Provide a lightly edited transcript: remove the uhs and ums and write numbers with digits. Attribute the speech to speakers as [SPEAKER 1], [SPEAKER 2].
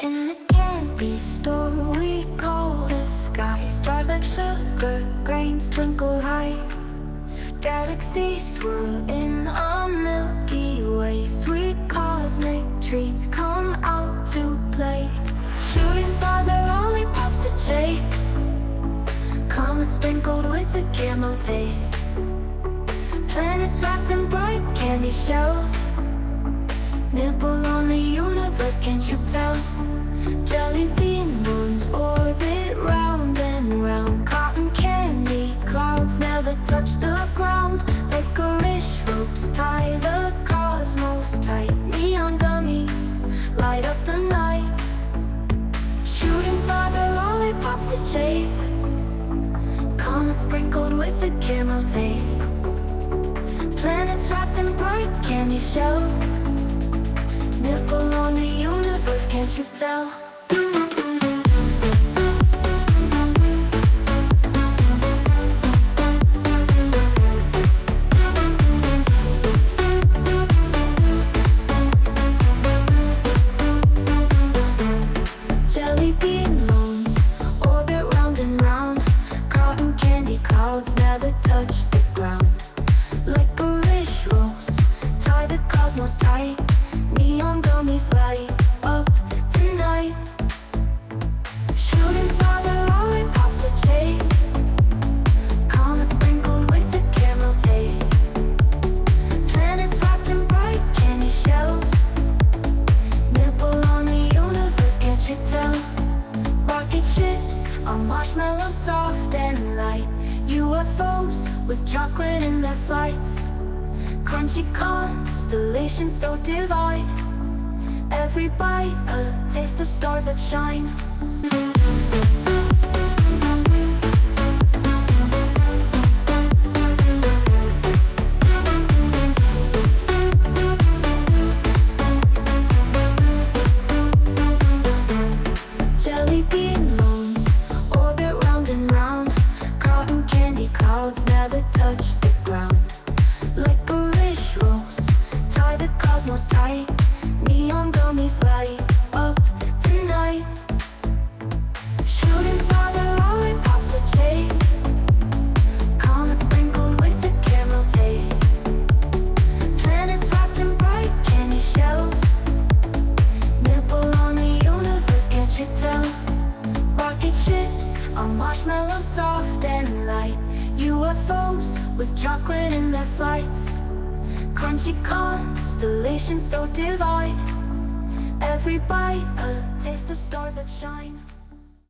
[SPEAKER 1] In the candy store we call the sky. Stars like sugar grains twinkle high. Galaxies swirl in a Milky Way. Sweet cosmic treats come out to play. Shooting stars are lollipops to chase. Comets sprinkled with a caramel taste. Planets wrapped in bright candy shells. Nibble on the universe, can't you tell? Jelly bean moons orbit round and round. Cotton candy clouds never touch the ground. Licorice ropes tie the cosmos tight. Neon gummies light up the night. Shooting stars are lollipops to chase. Comets sprinkled with a caramel taste. Planets wrapped in bright candy shells. Nibble on the universe, can't you tell? Jelly bean moons orbit round and round. Cotton candy clouds never touch the ground. Licorice ropes tie the cosmos tight. Neon gummies light up the night. Shooting stars are lollipops to chase. Comets sprinkled with a caramel taste. Planets wrapped in bright candy shells. Nibble on the universe, can't you tell? Rocket ships are marshmallows soft and light. UFOs with chocolate in their flights. Crunchy constellations so divine. Every bite a taste of stars that shine. Jelly bean moons orbit round and round. Cotton candy clouds never touch the ground. Licorice ropes tie the cosmos tight. Neon gummies light up the night. Shooting stars are lollipops to chase. Comets sprinkled with a caramel taste. Planets wrapped in bright candy shells. Nibble on the universe, can't you tell? Rocket ships are marshmallows soft and light. UFOs with chocolate in their flights. Crunchy constellations so divine. Every bite a taste of stars that shine.